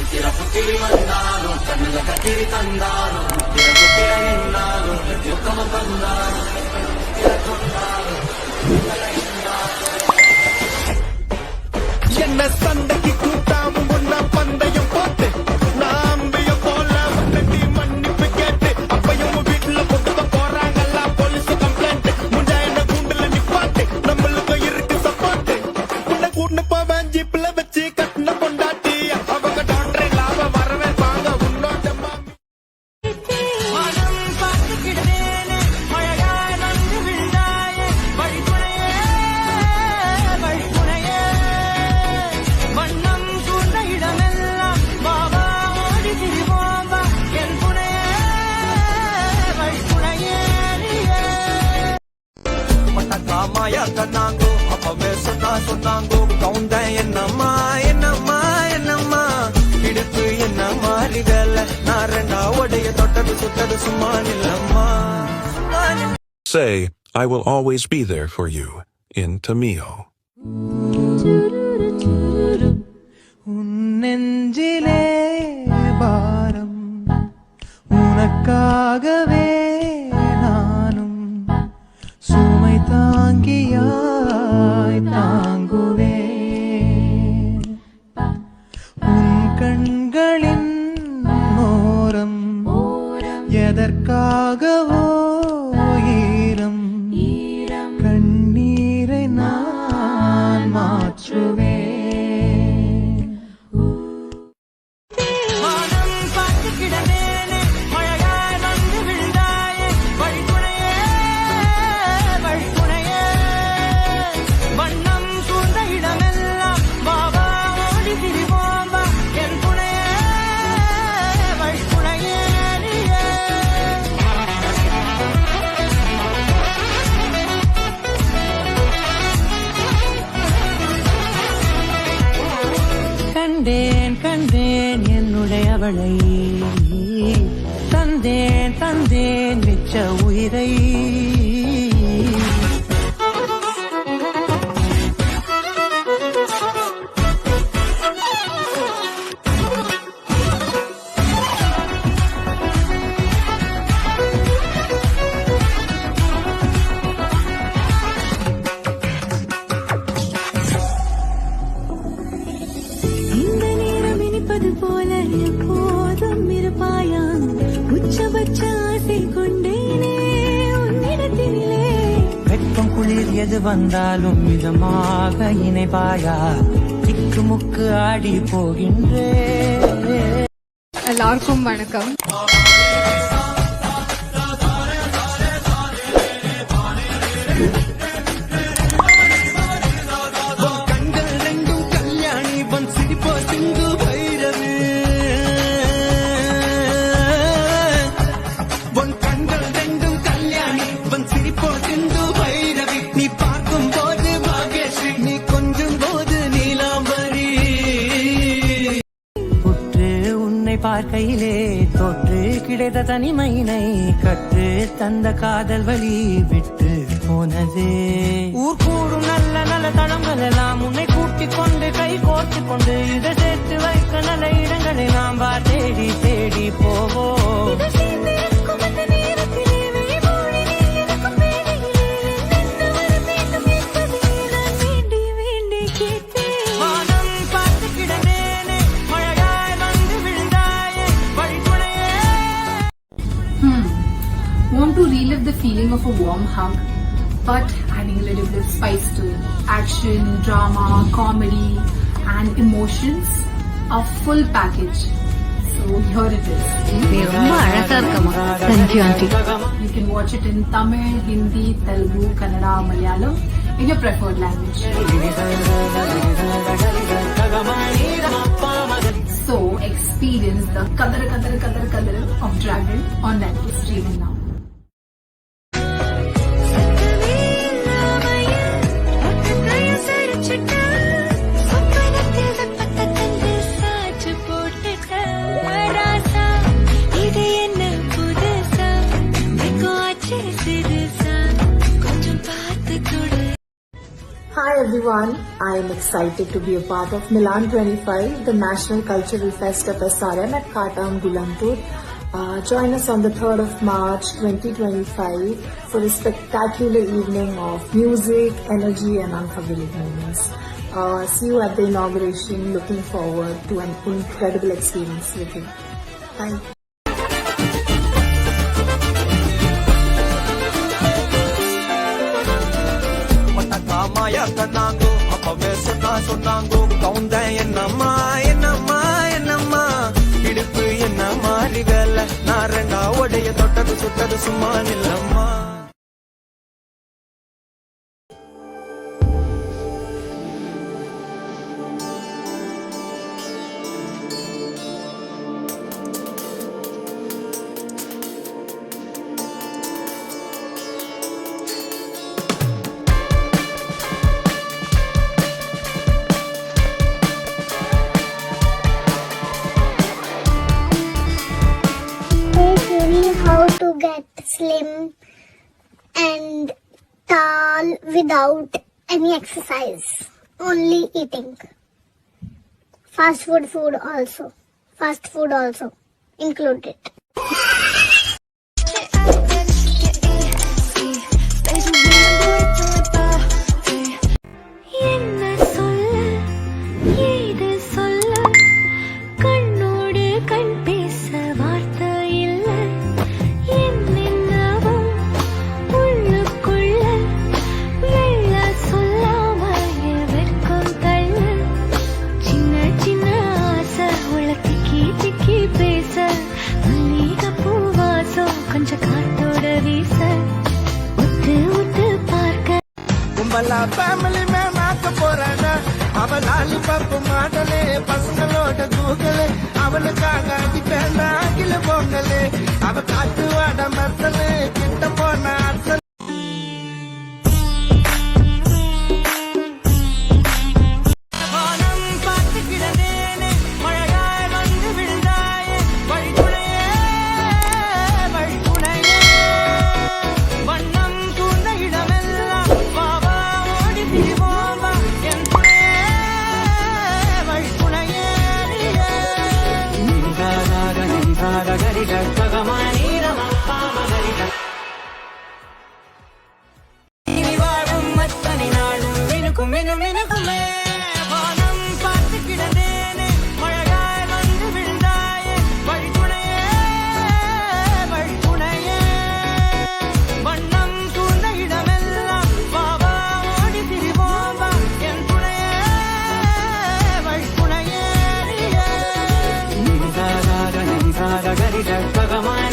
புத்திரி வந்தாலும் கண்ணுல கத்திரி தந்தாலும் புத்திர நின்றாலும் உத்தமம் தந்தாலும் என்ன சண்டைக்கு கூட்டாம ஒன்ன பந்தயம் போட்டு நாம்பிய போல கட்டி மன்னிப்பு கேட்டு அப்பையும் வீட்டுல போட்டு போறாங்கல்ல போலீஸ் கம்ப்ளைண்ட் முண்டா என்ன கூண்டுல நிப்பாட்டு நம்மளுக்கு இருக்கு சப்போர்ட் உன்னை கூட்டு போவேன் ஜீப்ல வச்சு கட்டின கொண்டாட்டி அவங்க டாக்டர் லாபம் வரவே வாங்க உன்னோட மாயா கண்ணாங்கோ அப்பவே சொன்னாங்கோ கவுந்தேன் என்னம்மா என்னம்மா என்னம்மா இடுப்பு என்ன மாறி வேலை நான் ரெண்டா உடைய தொட்டது சுட்டது சும்மா நில்லம்மா. Say, I will always be there for you in Tamil. நெஞ்சிலே பாரம் உனக்காகவே நானும் சுமை தாங்கியாய் தாங்குவே உன் கண்களின் ஓரம் எதற்காகவோ ஈரம் கண்ணீரை நான் மாற்றுவேன். கண்டேன் என்னுடையவளை தந்தேன் மிச்ச உயிரை போல எப்போதும் இருப்பாயா உச்சபட்ச ஆசை கொண்டேனே உன்னிடத்திலே வெப்பம் குளிர் எது வந்தாலும் மிதமாக இணைப்பாயா திக்கு முக்கு ஆடி போகின்றே. எல்லாருக்கும் வணக்கம். பார்க்கையிலே தொற்று கிடைத்த தனிமையினை கற்று தந்த காதல் வழி விட்டு போனதே. ஊர் கூடும் நல்ல நல்ல தளங்கள் எல்லாம் உன்னை கூட்டிக் கொண்டு கை கோர்த்து கொண்டு இதை சேர்த்து வைக்க நல்ல இடங்களை நாம் தேடி தேடி போவோம். Want to relive the feeling of a warm hug, but adding a little bit of spice to it. Action, drama, comedy, and emotions, a full package. So here it is. Thank you, auntie. You can watch it in Tamil, Hindi, Telugu, Kannada, Malayalam, in your preferred language. So experience the kadar of Dragon on Netflix streaming now. Hi everyone, I am excited to be a part of Milan 25, the National Cultural Fest of SRM at Katam, Gulantur. Join us on the 3rd of March 2025 for a spectacular evening of music, energy and unforgettable moments. See you at the inauguration. Looking forward to an incredible experience with you. Bye. சொன்னாங்கோ அப்பவே சொன்னாங்கோ கவுந்தன் என்னம்மா என்னம்மா என்னம்மா இடுப்பு என்ன மாறி வேலை நான் ரெண்டா உடைய தொட்டது சுட்டது சும்மா நில்லம்மா. How to get slim and tall without any exercise, only eating. Fast food also included. கும்பலா ஃபேமிலி மேன் ஆக்க போறானா அவன் லாலிபாப் மாடலே பசங்களோட கூகலே அவனுக்காக அடிப்பேன் அகில பொங்கலே அவ காட்டு வாட மரத்தலே கிட்ட போன அர்த்தம் Gari